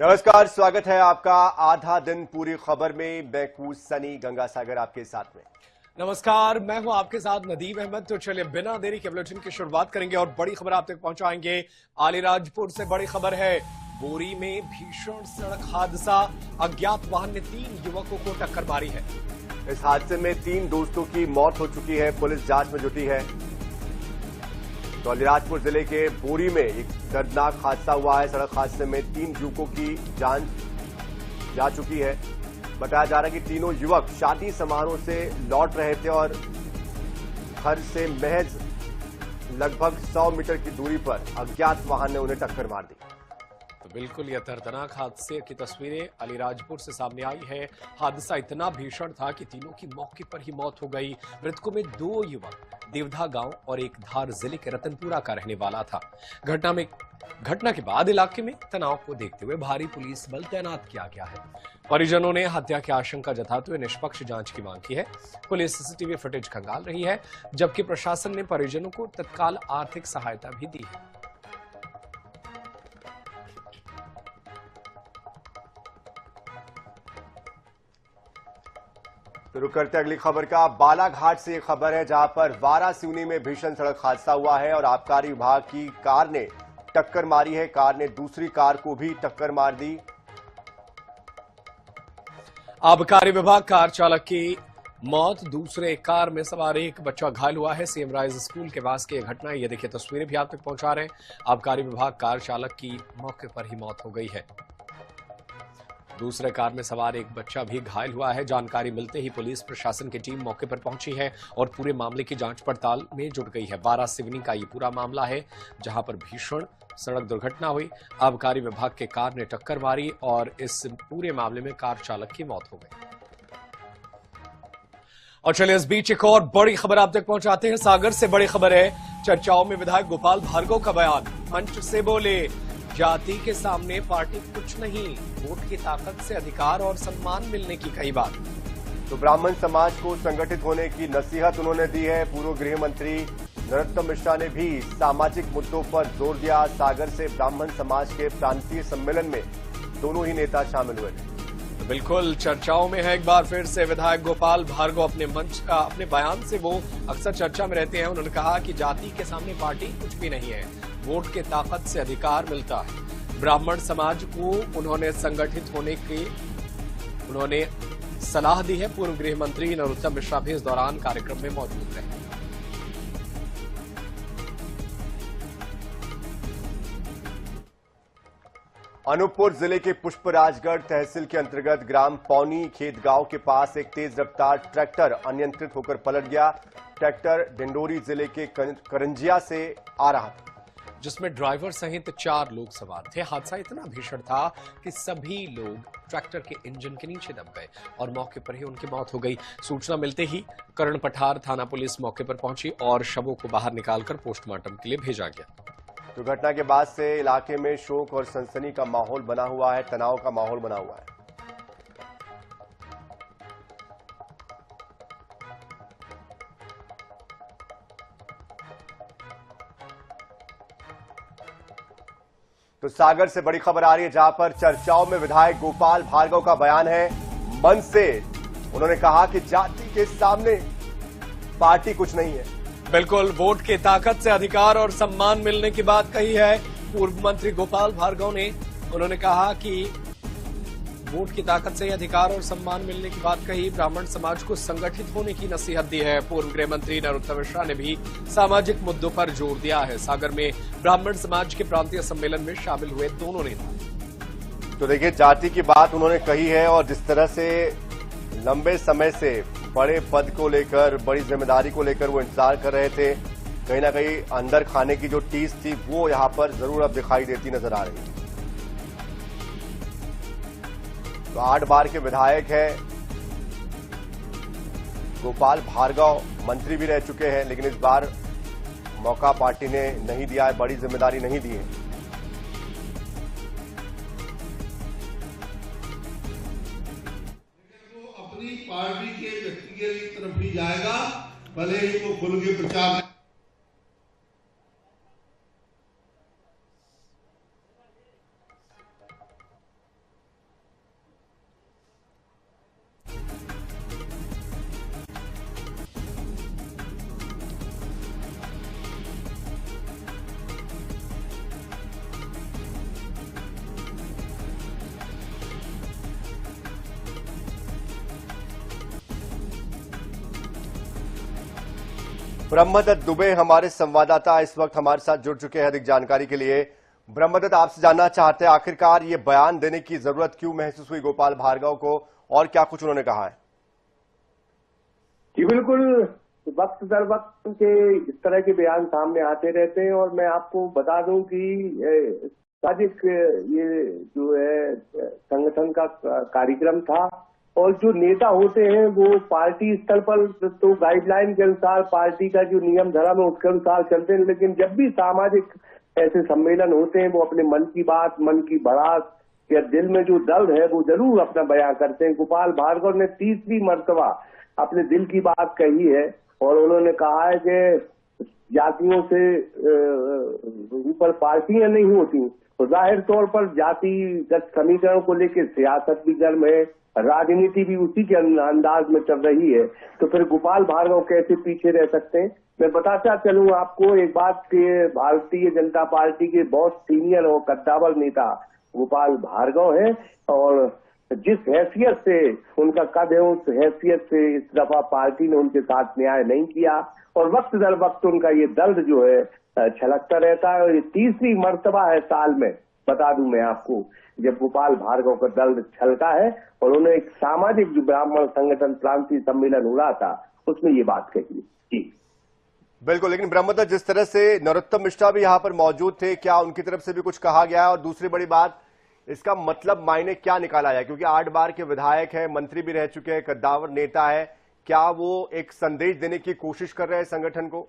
नमस्कार, स्वागत है आपका आधा दिन पूरी खबर में। मैं हूं सनी गंगासागर आपके साथ में। नमस्कार, मैं हूं आपके साथ नदीम अहमद। तो चलिए बिना देरी के बुलेटिन की शुरुआत करेंगे और बड़ी खबर आप तक पहुंचाएंगे। अलीराजपुर से बड़ी खबर है। बोरी में भीषण सड़क हादसा, अज्ञात वाहन ने 3 युवकों को टक्कर मारी है। इस हादसे में 3 दोस्तों की मौत हो चुकी है। पुलिस जांच में जुटी है। तो अलीराजपुर जिले के बोरी में एक दर्दनाक हादसा हुआ है। सड़क हादसे में 3 युवकों की जान जा चुकी है। बताया जा रहा है कि तीनों युवक शादी समारोह से लौट रहे थे और घर से महज लगभग 100 मीटर की दूरी पर अज्ञात वाहन ने उन्हें टक्कर मार दी। तो बिल्कुल यह दर्दनाक हादसे की तस्वीरें अलीराजपुर से सामने आई है। हादसा इतना भीषण था कि तीनों की मौके पर ही मौत हो गई। मृतकों में 2 युवक देवधा गांव और एक धार जिले के रतनपुरा का रहने वाला था। घटना के बाद इलाके में तनाव को देखते हुए भारी पुलिस बल तैनात किया गया है। परिजनों ने हत्या की आशंका जताते हुए निष्पक्ष जांच की मांग की है। पुलिस सीसीटीवी फुटेज खंगाल रही है, जबकि प्रशासन ने परिजनों को तत्काल आर्थिक सहायता भी दी है। तो रुक करते अगली खबर का। बालाघाट से एक खबर है, जहां पर वारासिवनी में भीषण सड़क हादसा हुआ है और आबकारी विभाग की कार ने टक्कर मारी है। कार ने दूसरी कार को भी टक्कर मार दी। आबकारी विभाग कार चालक की मौत, दूसरे कार में सवार एक बच्चा घायल हुआ है। सीएम राइज स्कूल के पास की यह घटना है। ये देखिए तस्वीरें भी आप तक पहुंचा रहे हैं। आबकारी विभाग कार चालक की मौके पर ही मौत हो गई है। दूसरे कार में सवार एक बच्चा भी घायल हुआ है। जानकारी मिलते ही पुलिस प्रशासन की टीम मौके पर पहुंची है और पूरे मामले की जांच पड़ताल में जुट गई है। वारासिवनी का ये पूरा मामला है, जहां पर भीषण सड़क दुर्घटना हुई। आबकारी विभाग के कार ने टक्कर मारी और इस पूरे मामले में कार चालक की मौत हो गई। और चलिए इस बीच एक और बड़ी खबर आप तक पहुंचाते हैं। सागर से बड़ी खबर है। चर्चाओं में विधायक गोपाल भार्गव का बयान। मंच से बोले, जाति के सामने पार्टी कुछ नहीं, वोट की ताकत से अधिकार और सम्मान मिलने की कही बात। तो ब्राह्मण समाज को संगठित होने की नसीहत उन्होंने दी है। पूर्व गृह मंत्री नरोत्तम मिश्रा ने भी सामाजिक मुद्दों पर जोर दिया। सागर से ब्राह्मण समाज के प्रांतीय सम्मेलन में दोनों ही नेता शामिल हुए थे। तो बिल्कुल चर्चाओं में है एक बार फिर से विधायक गोपाल भार्गव। अपने बयान से वो अक्सर चर्चा में रहते हैं। उन्होंने कहा कि जाति के सामने पार्टी कुछ भी नहीं है, वोट के ताकत से अधिकार मिलता है। ब्राह्मण समाज को उन्होंने संगठित होने की उन्होंने सलाह दी है। पूर्व गृह मंत्री नरोत्तम मिश्रा भी इस दौरान कार्यक्रम में मौजूद रहे। अनूपपुर जिले के पुष्पराजगढ़ तहसील के अंतर्गत ग्राम पौनी खेत गांव के पास एक तेज रफ्तार ट्रैक्टर अनियंत्रित होकर पलट गया। ट्रैक्टर डिंडोरी जिले के करंजिया से आ रहा था, जिसमें ड्राइवर सहित 4 लोग सवार थे। हादसा इतना भीषण था कि सभी लोग ट्रैक्टर के इंजन के नीचे दब गए और मौके पर ही उनकी मौत हो गई। सूचना मिलते ही करण पठार थाना पुलिस मौके पर पहुंची और शवों को बाहर निकालकर पोस्टमार्टम के लिए भेजा गया। दुर्घटना के बाद से इलाके में शोक और सनसनी का माहौल बना हुआ है, तनाव का माहौल बना हुआ है। तो सागर से बड़ी खबर आ रही है, जहां पर चर्चाओं में विधायक गोपाल भार्गव का बयान है। मंच से उन्होंने कहा कि जाति के सामने पार्टी कुछ नहीं है। बिल्कुल वोट की ताकत से अधिकार और सम्मान मिलने की बात कही है पूर्व मंत्री गोपाल भार्गव ने। उन्होंने कहा कि वोट की ताकत से अधिकार और सम्मान मिलने की बात कही। ब्राह्मण समाज को संगठित होने की नसीहत दी है। पूर्व गृह मंत्री नरोत्तम मिश्रा ने भी सामाजिक मुद्दों पर जोर दिया है। सागर में ब्राह्मण समाज के प्रांतीय सम्मेलन में शामिल हुए दोनों नेता। तो देखिए, जाति की बात उन्होंने कही है और जिस तरह से लंबे समय से बड़े पद को लेकर, बड़ी जिम्मेदारी को लेकर वो इंतजार कर रहे थे, कहीं ना कहीं अंदर खाने की जो टीस थी वो यहां पर जरूर अब दिखाई देती नजर आ रही है। तो 8 बार के विधायक हैं गोपाल भार्गव, मंत्री भी रह चुके हैं, लेकिन इस बार मौका पार्टी ने नहीं दिया है, बड़ी जिम्मेदारी नहीं दी है। अपनी पार्टी के व्यक्ति की तरफ भी जाएगा, भले ही वो खुल के प्रचार। ब्रह्मदत्त दुबे हमारे संवाददाता इस वक्त हमारे साथ जुड़ चुके हैं अधिक जानकारी के लिए। ब्रह्मदत्त, आपसे जानना चाहते हैं आखिरकार ये बयान देने की जरूरत क्यों महसूस हुई गोपाल भार्गव को, और क्या कुछ उन्होंने कहा है? जी बिल्कुल, वक्त दर वक्त के इस तरह के बयान सामने आते रहते हैं और मैं आपको बता दूं कि साजिश ये जो है संगठन का कार्यक्रम था और जो नेता होते हैं वो पार्टी स्तर पर तो गाइडलाइन के अनुसार पार्टी का जो नियम धर्म है उसके अनुसार चलते हैं, लेकिन जब भी सामाजिक ऐसे सम्मेलन होते हैं वो अपने मन की बात, मन की भड़ास या दिल में जो दर्द है वो जरूर अपना बयान करते हैं। गोपाल भार्गव ने तीसरी मर्तबा अपने दिल की बात कही है और उन्होंने कहा है कि जातियों से ऊपर पार्टियां नहीं होती, तो जाहिर तौर पर जातिगत समीकरण को लेकर सियासत भी गर्म है, राजनीति भी उसी के अंदाज में चल रही है, तो फिर गोपाल भार्गव कैसे पीछे रह सकते हैं। मैं बताता चलूं आपको एक बात कि भारतीय जनता पार्टी के बहुत सीनियर और कद्दावर नेता गोपाल भार्गव हैं और जिस हैसियत से उनका कद है उस हैसियत से इस दफा पार्टी ने उनके साथ न्याय नहीं किया और वक्त दर वक्त उनका ये दर्द जो है छलकता रहता है और ये तीसरी मर्तबा है साल में, बता दूं मैं आपको, जब गोपाल भार्गव का दर्द छलका है और उन्हें एक सामाजिक जो ब्राह्मण संगठन प्रांतीय सम्मेलन हो रहा था उसमें ये बात कही। जी बिल्कुल, लेकिन ब्रह्मदत्त, जिस तरह से नरोत्तम मिश्रा भी यहां पर मौजूद थे, क्या उनकी तरफ से भी कुछ कहा गया है? और दूसरी बड़ी बात, इसका मतलब मायने क्या निकाला जाए, क्योंकि 8 बार के विधायक है, मंत्री भी रह चुके हैं, कद्दावर नेता है, क्या वो एक संदेश देने की कोशिश कर रहे हैं संगठन को?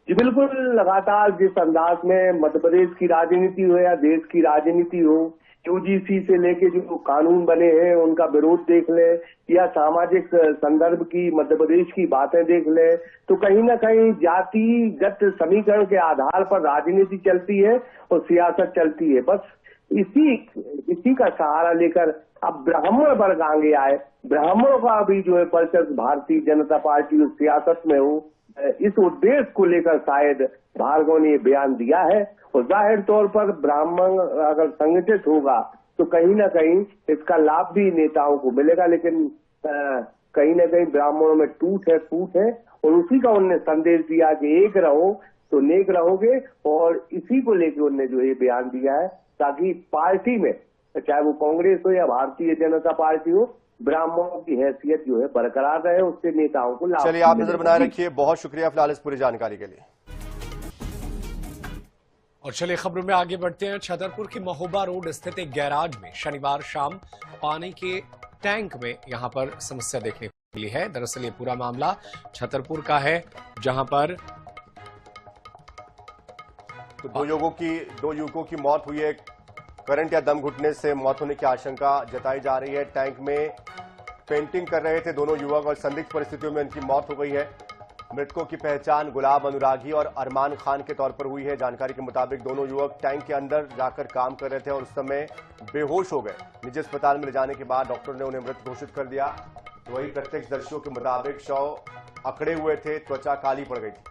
जी बिल्कुल, लगातार जिस अंदाज में मध्य प्रदेश की राजनीति हो या देश की राजनीति हो, यूजीसी से लेके जो कानून बने हैं उनका विरोध देख ले या सामाजिक संदर्भ की मध्य प्रदेश की बातें देख ले, तो कहीं ना कहीं जातिगत समीकरण के आधार पर राजनीति चलती है और सियासत चलती है। बस इसी का सहारा लेकर अब ब्राह्मण वर्ग आगे आए, ब्राह्मणों का भी जो है वर्चस्व भारतीय जनता पार्टी उस सियासत में हो, इस उद्देश्य को लेकर शायद भार्गव ने बयान दिया है और जाहिर तौर पर ब्राह्मण अगर संगठित होगा तो कहीं ना कहीं इसका लाभ भी नेताओं को मिलेगा, लेकिन कहीं ना कहीं ब्राह्मणों में टूट है और उसी का उन्होंने संदेश दिया कि एक रहो तो नेक रहोगे और इसी को लेकर उन्होंने जो ये बयान दिया है ताकि पार्टी में चाहे वो कांग्रेस हो या भारतीय जनता पार्टी हो ब्राह्मणों की हैसियत जो है बरकरार रहे, उससे नेताओं को लाभ। चलिए, आप नजर बनाए रखिए। बहुत शुक्रिया फिलहाल इस पूरी जानकारी के लिए। और चलिए खबरों में आगे बढ़ते हैं। छतरपुर की महोबा रोड स्थित एक गैराज में शनिवार शाम पानी के टैंक में यहां पर समस्या देखने को मिली है। दरअसल ये पूरा मामला छतरपुर का है, जहां पर तो दो युवकों की मौत हुई है। करंट या दम घुटने से मौत होने की आशंका जताई जा रही है। टैंक में पेंटिंग कर रहे थे दोनों युवक और संदिग्ध परिस्थितियों में उनकी मौत हो गई है। मृतकों की पहचान गुलाब अनुरागी और अरमान खान के तौर पर हुई है। जानकारी के मुताबिक दोनों युवक टैंक के अंदर जाकर काम कर रहे थे और उस समय बेहोश हो गए। निजी अस्पताल में ले जाने के बाद डॉक्टर ने उन्हें मृत घोषित कर दिया। वही प्रत्यक्षदर्शियों के मुताबिक शव अकड़े हुए थे, त्वचा काली पड़ गई थी।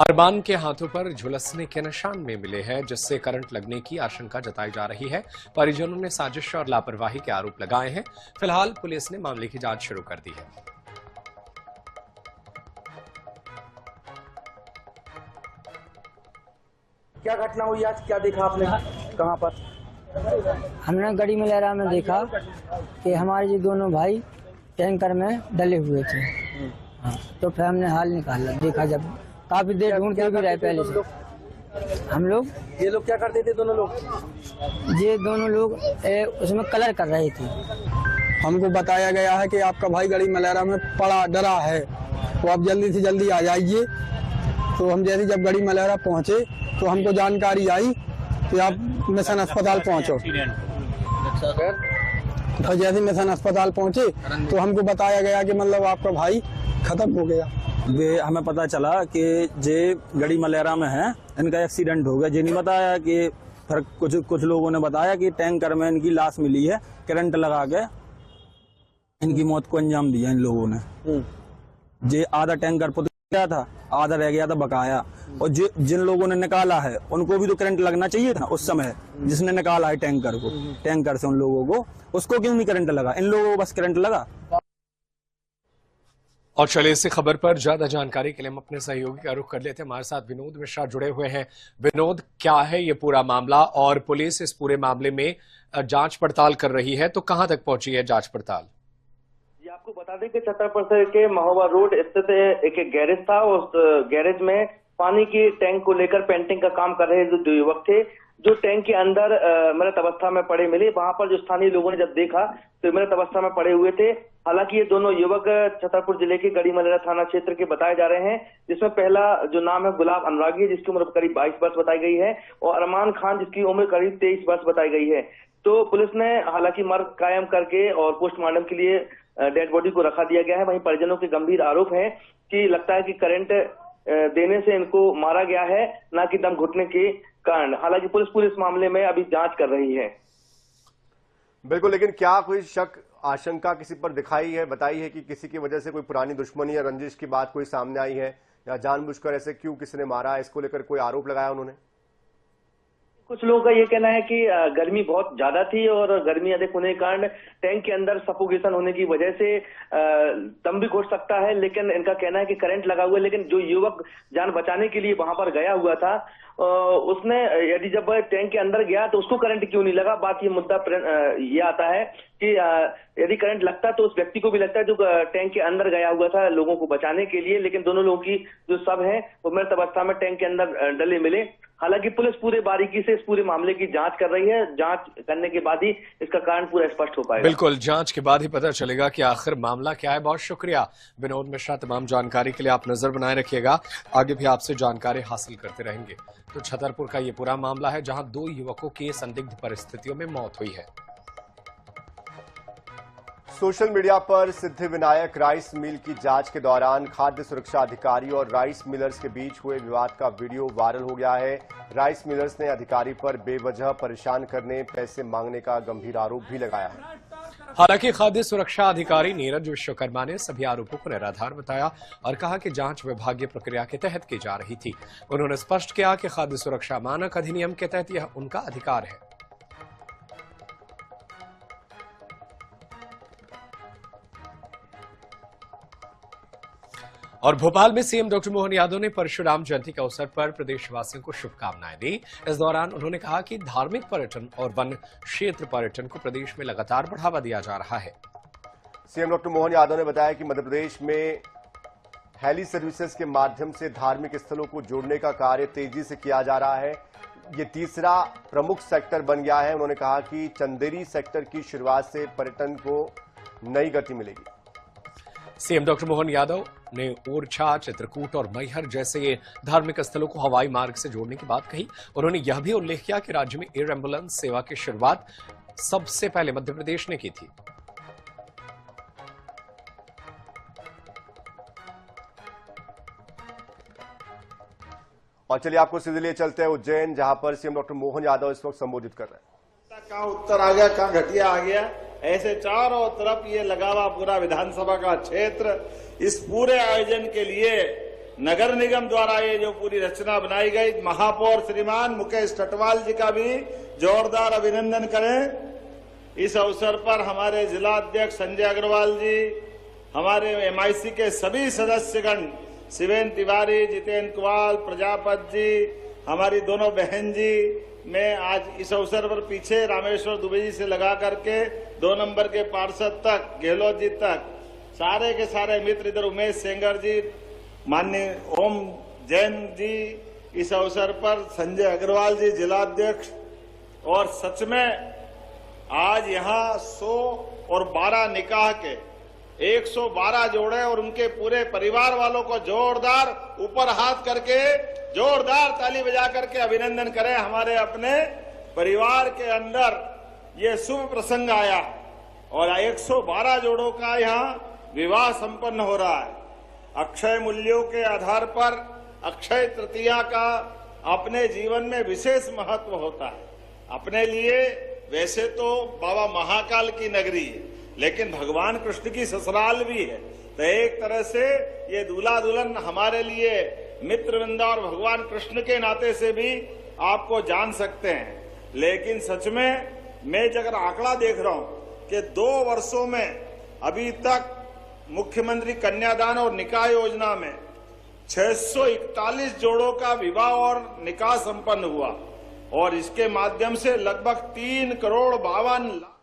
अरमान के हाथों पर झुलसने के निशान में मिले हैं, जिससे करंट लगने की आशंका जताई जा रही है। परिजनों ने साजिश और लापरवाही के आरोप लगाए हैं। फिलहाल पुलिस ने मामले की जांच शुरू कर दी है। क्या घटना हुई आज, क्या देखा आपने, कहां पर? हमने गड़ी में लहरा में देखा कि हमारे ये दोनों भाई टैंकर में डले हुए थे। हाँ, तो फिर हमने हाल निकाला, देखा जब काफी देर ढूंढते भी रहे पहले से हम लोग। ये लोग क्या करते थे दोनों लोग? ये दोनों लोग उसमें कलर कर रहे थे। हमको बताया गया है कि आपका भाई गड़ी मलहरा में पड़ा डरा है, तो आप जल्दी से जल्दी आ जाइए। तो हम जैसे जब गड़ी मलहरा पहुंचे तो हमको जानकारी आई कि आप मिशन अस्पताल पहुंचो। तो जैसे मिशन अस्पताल पहुंचे तो हमको बताया गया कि मतलब आपका भाई खत्म हो गया। हमें पता चला कि जे गड़ी मलहरा में है, इनका एक्सीडेंट हो गया। जे नहीं बताया कि फिर कुछ लोगों ने बताया कि टैंकर में इनकी लाश मिली है, करंट लगा के इनकी मौत को अंजाम दिया इन लोगों ने। जे आधा टैंकर पुत गया था, आधा रह गया था बकाया, और जिन लोगों ने निकाला है उनको भी तो करंट लगना चाहिए था उस समय। जिसने निकाला है टैंकर को, टैंकर से उन लोगों को, उसको क्यों नहीं करंट लगा? इन लोगों को बस करंट लगा। और चलिए इसी खबर पर ज्यादा जानकारी के लिए हम अपने सहयोगी का रुख कर लेते हैं। हमारे साथ विनोद मिश्रा जुड़े हुए हैं। विनोद, क्या है ये पूरा मामला और पुलिस इस पूरे मामले में जांच पड़ताल कर रही है, तो कहां तक पहुंची है जांच पड़ताल? ये आपको बता दें कि छतरपुर के महोबा रोड स्थित एक गैरेज था। उस गैरेज में पानी की टैंक को लेकर पेंटिंग का काम कर रहे जो युवक थे, जो टैंक के अंदर मृत अवस्था में पड़े मिले। वहां पर जो स्थानीय लोगों ने जब देखा तो मृत अवस्था में पड़े हुए थे। हालांकि ये दोनों युवक छतरपुर जिले के गढ़ी मलेरा थाना क्षेत्र के बताए जा रहे हैं, जिसमें पहला जो नाम है गुलाब अनुरागी है, जिसकी उम्र करीब 22 वर्ष बताई गई है, और अरमान खान जिसकी उम्र करीब 23 वर्ष बताई गई है। तो पुलिस ने हालांकि मर्ग कायम करके और पोस्टमार्टम के लिए डेड बॉडी को रखा दिया गया है। वहीं परिजनों के गंभीर आरोप है कि लगता है कि करंट देने से इनको मारा गया है, ना कि दम घुटने के कारण। हालांकि पुलिस पूरे इस मामले में अभी जांच कर रही है। बिल्कुल, लेकिन क्या कोई शक आशंका किसी पर दिखाई है, बताई है कि किसी की वजह से कोई पुरानी दुश्मनी या रंजिश की बात कोई सामने आई है, या जानबूझकर ऐसे क्यों किसी ने मारा, इसको लेकर कोई आरोप लगाया उन्होंने? कुछ लोगों का ये कहना है कि गर्मी बहुत ज्यादा थी और गर्मी अधिक होने के कारण टैंक के अंदर सफोकेशन होने की वजह से दम भी घुट सकता है। लेकिन इनका कहना है कि करंट लगा हुआ है। लेकिन जो युवक जान बचाने के लिए वहां पर गया हुआ था, उसने यदि जब टैंक के अंदर गया तो उसको करंट क्यों नहीं लगा, बात ये मुद्दा ये आता है कि यदि करंट लगता तो उस व्यक्ति को भी लगता है जो टैंक के अंदर गया हुआ था लोगों को बचाने के लिए। लेकिन दोनों लोगों की जो शव है वो मृत अवस्था में टैंक के अंदर डले मिले। हालांकि पुलिस पूरे बारीकी से इस पूरे मामले की जांच कर रही है। जांच करने के बाद ही इसका कारण पूरा स्पष्ट हो पाएगा। बिल्कुल, जांच के बाद ही पता चलेगा कि आखिर मामला क्या है। बहुत शुक्रिया विनोद मिश्रा, तमाम जानकारी के लिए। आप नजर बनाए रखिएगा, आगे भी आपसे जानकारी हासिल करते रहेंगे। तो छतरपुर का ये पूरा मामला है जहां 2 युवकों की संदिग्ध परिस्थितियों में मौत हुई है। सोशल मीडिया पर सिद्धिविनायक राइस मिल की जांच के दौरान खाद्य सुरक्षा अधिकारी और राइस मिलर्स के बीच हुए विवाद का वीडियो वायरल हो गया है। राइस मिलर्स ने अधिकारी पर बेवजह परेशान करने, पैसे मांगने का गंभीर आरोप भी लगाया है। हालांकि खाद्य सुरक्षा अधिकारी नीरज विश्वकर्मा ने सभी आरोपों को निराधार बताया और कहा कि जांच विभागीय प्रक्रिया के तहत की जा रही थी। उन्होंने स्पष्ट किया कि खाद्य सुरक्षा मानक अधिनियम के तहत यह उनका अधिकार है। और भोपाल में सीएम डॉक्टर मोहन यादव ने परशुराम जयंती के अवसर पर प्रदेशवासियों को शुभकामनाएं दी। इस दौरान उन्होंने कहा कि धार्मिक पर्यटन और वन क्षेत्र पर्यटन को प्रदेश में लगातार बढ़ावा दिया जा रहा है। सीएम डॉक्टर मोहन यादव ने बताया कि मध्य प्रदेश में हेली सर्विसेज के माध्यम से धार्मिक स्थलों को जोड़ने का कार्य तेजी से किया जा रहा है। ये तीसरा प्रमुख सेक्टर बन गया है। उन्होंने कहा कि चंदेरी सेक्टर की शुरुआत से पर्यटन को नई गति मिलेगी। सीएम डॉक्टर मोहन यादव ने ओरछा, चित्रकूट और मैहर जैसे धार्मिक स्थलों को हवाई मार्ग से जोड़ने की बात कही। उन्होंने यह भी उल्लेख किया कि राज्य में एयर एम्बुलेंस सेवा की शुरुआत सबसे पहले मध्य प्रदेश ने की थी। और चलिए आपको सीधे लिए चलते हैं उज्जैन, जहां पर सीएम डॉक्टर मोहन यादव इस वक्त संबोधित कर रहे हैं। कहां उत्तर आ गया, कहां घटिया आ गया, ऐसे चारों तरफ ये लगा हुआ पूरा विधानसभा का क्षेत्र। इस पूरे आयोजन के लिए नगर निगम द्वारा ये जो पूरी रचना बनाई गई, महापौर श्रीमान मुकेश टटवाल जी का भी जोरदार अभिनंदन करें। इस अवसर पर हमारे जिला अध्यक्ष संजय अग्रवाल जी, हमारे एमआईसी के सभी सदस्यगण शिवेन तिवारी, जितेंद्र कुमार, प्रजापत जी, हमारी दोनों बहन जी, मैं आज इस अवसर पर पीछे रामेश्वर दुबे जी से लगा करके 2 नंबर के पार्षद तक, गहलोत जी तक, सारे के सारे मित्र, इधर उमेश सेंगर जी, माननीय ओम जैन जी, इस अवसर पर संजय अग्रवाल जी जिलाध्यक्ष। और सच में आज यहाँ 112 निकाह के 112 जोड़े और उनके पूरे परिवार वालों को जोरदार ऊपर हाथ करके जोरदार ताली बजा करके अभिनंदन करें। हमारे अपने परिवार के अंदर ये शुभ प्रसंग आया और 112 जोड़ों का यहाँ विवाह संपन्न हो रहा है। अक्षय मूल्यों के आधार पर अक्षय तृतीया का अपने जीवन में विशेष महत्व होता है। अपने लिए वैसे तो बाबा महाकाल की नगरी है, लेकिन भगवान कृष्ण की ससुराल भी है। तो एक तरह से ये दूल्हा दुल्हन हमारे लिए मित्रवृंदा और भगवान कृष्ण के नाते से भी आपको जान सकते हैं। लेकिन सच में मैं अगर आंकड़ा देख रहा हूं कि 2 वर्षों में अभी तक मुख्यमंत्री कन्यादान और निकाह योजना में 641 जोड़ों का विवाह और निकाह संपन्न हुआ और इसके माध्यम से लगभग 3,52,00,000।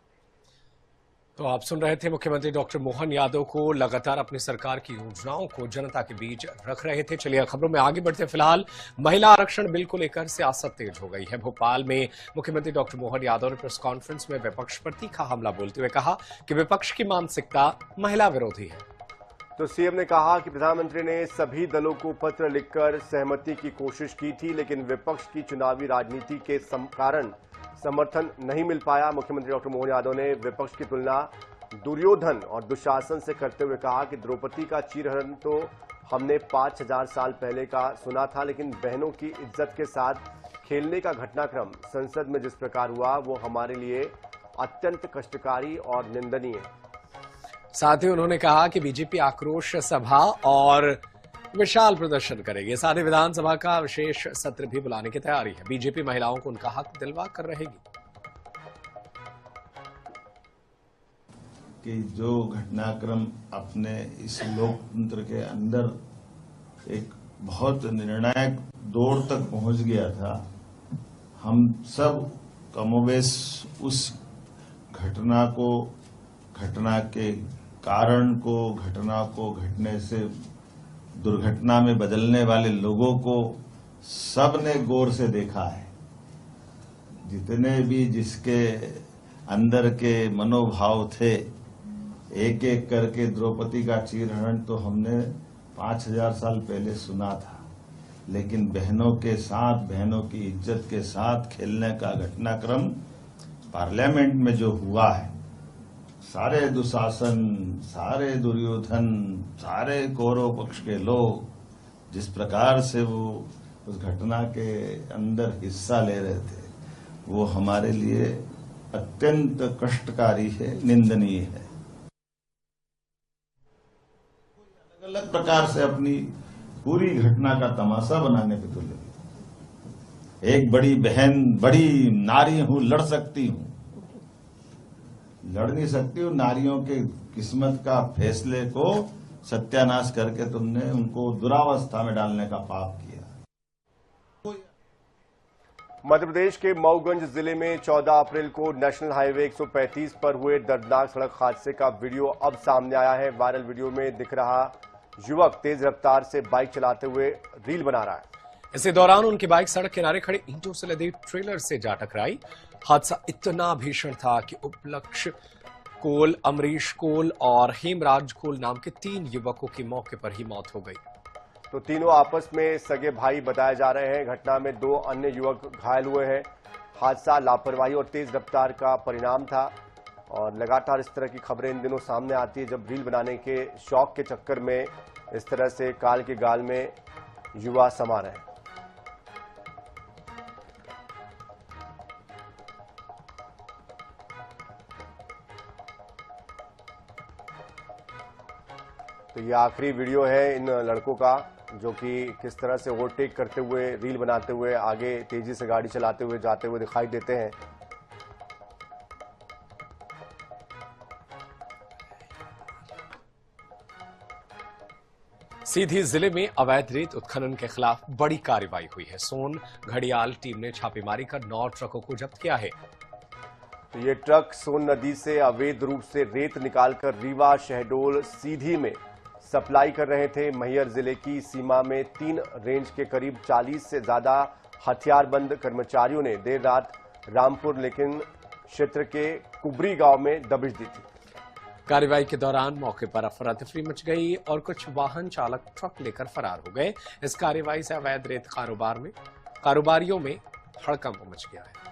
तो आप सुन रहे थे मुख्यमंत्री डॉक्टर मोहन यादव को लगातार अपनी सरकार की योजनाओं को जनता के बीच रख रहे थे। चलिए खबरों में आगे बढ़ते। फिलहाल महिला आरक्षण बिल को लेकर सियासत तेज हो गई है। भोपाल में मुख्यमंत्री डॉक्टर मोहन यादव ने प्रेस कॉन्फ्रेंस में विपक्ष पर तीखा हमला बोलते हुए कहा कि विपक्ष की मानसिकता महिला विरोधी है। तो सीएम ने कहा कि प्रधानमंत्री ने सभी दलों को पत्र लिखकर सहमति की कोशिश की थी, लेकिन विपक्ष की चुनावी राजनीति के कारण समर्थन नहीं मिल पाया। मुख्यमंत्री डॉक्टर मोहन यादव ने विपक्ष की तुलना दुर्योधन और दुशासन से करते हुए कहा कि द्रौपदी का चीरहरण तो हमने 5000 साल पहले का सुना था, लेकिन बहनों की इज्जत के साथ खेलने का घटनाक्रम संसद में जिस प्रकार हुआ वो हमारे लिए अत्यंत कष्टकारी और निंदनीय है। साथ ही उन्होंने कहा कि बीजेपी आक्रोश सभा और विशाल प्रदर्शन करेगी। साथ ही विधानसभा का विशेष सत्र भी बुलाने की तैयारी है। बीजेपी महिलाओं को उनका हक दिलवा कर रहेगी। कि जो घटनाक्रम अपने इस लोकतंत्र के अंदर एक बहुत निर्णायक दौर तक पहुंच गया था, हम सब कमोबेश उस घटना के कारण को, घटना को घटने से दुर्घटना में बदलने वाले लोगों को सबने गौर से देखा है। जितने भी जिसके अंदर के मनोभाव थे, एक एक करके द्रौपदी का चीरहरण तो हमने 5000 साल पहले सुना था, लेकिन बहनों के साथ, बहनों की इज्जत के साथ खेलने का घटनाक्रम पार्लियामेंट में जो हुआ है, सारे दुशासन, सारे दुर्योधन, सारे कौरव पक्ष के लोग जिस प्रकार से वो उस घटना के अंदर हिस्सा ले रहे थे, वो हमारे लिए अत्यंत कष्टकारी है, निंदनीय है। अलग अलग प्रकार से अपनी पूरी घटना का तमाशा बनाने पे तुले। एक बड़ी बहन, बड़ी नारी हूं, लड़ सकती हूं, लड़ नहीं सकती हूं। नारियों के किस्मत का फैसले को सत्यानाश करके तुमने उनको दुरावस्था में डालने का पाप किया। मध्य प्रदेश के मऊगंज जिले में 14 अप्रैल को नेशनल हाईवे 135 पर हुए दर्दनाक सड़क हादसे का वीडियो अब सामने आया है। वायरल वीडियो में दिख रहा युवक तेज रफ्तार से बाइक चलाते हुए रील बना रहा है। इसी दौरान उनकी बाइक सड़क किनारे खड़े ईंटों से लदे ट्रेलर से जा टकराई। हादसा इतना भीषण था कि उपलक्ष्य कोल, अमरीश कोल और हेमराज कोल नाम के 3 युवकों की मौके पर ही मौत हो गई। तो तीनों आपस में सगे भाई बताए जा रहे हैं। घटना में 2 अन्य युवक घायल हुए हैं। हादसा लापरवाही और तेज रफ्तार का परिणाम था और लगातार इस तरह की खबरें इन दिनों सामने आती है, जब रील बनाने के शौक के चक्कर में इस तरह से काल के गाल में युवा समा रहे हैं। तो ये आखिरी वीडियो है इन लड़कों का, जो कि किस तरह से ओवरटेक करते हुए, रील बनाते हुए, आगे तेजी से गाड़ी चलाते हुए जाते हुए दिखाई देते हैं। सीधी जिले में अवैध रेत उत्खनन के खिलाफ बड़ी कार्रवाई हुई है। सोन घड़ियाल टीम ने छापेमारी कर 9 ट्रकों को जब्त किया है। तो ये ट्रक सोन नदी से अवैध रूप से रेत निकालकर रीवा, शहडोल, सीधी में सप्लाई कर रहे थे। मैहर जिले की सीमा में 3 रेंज के करीब 40 से ज्यादा हथियारबंद कर्मचारियों ने देर रात रामपुर लेकिन क्षेत्र के कुबरी गांव में दबिश दी थी। कार्रवाई के दौरान मौके पर अफरा तफरी मच गई और कुछ वाहन चालक ट्रक लेकर फरार हो गए। इस कार्रवाई से अवैध रेत कारोबारियों में हड़कंप मच गया है।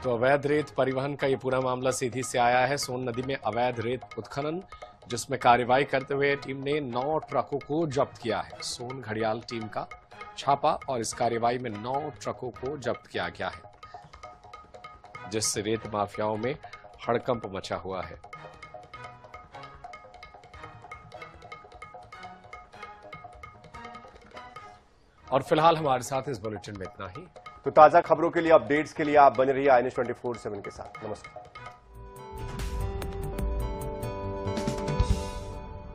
तो अवैध रेत परिवहन का ये पूरा मामला सीधी से आया है सोन नदी में अवैध रेत उत्खनन, जिसमें कार्रवाई करते हुए टीम ने 9 ट्रकों को जब्त किया है। सोन घड़ियाल टीम का छापा और इस कार्रवाई में 9 ट्रकों को जब्त किया गया है, जिससे रेत माफियाओं में हड़कंप मचा हुआ है। और फिलहाल हमारे साथ इस बुलेटिन में इतना ही। तो ताजा खबरों के लिए, अपडेट्स के लिए आप बने रहिए INS 24/7 के साथ। नमस्कार।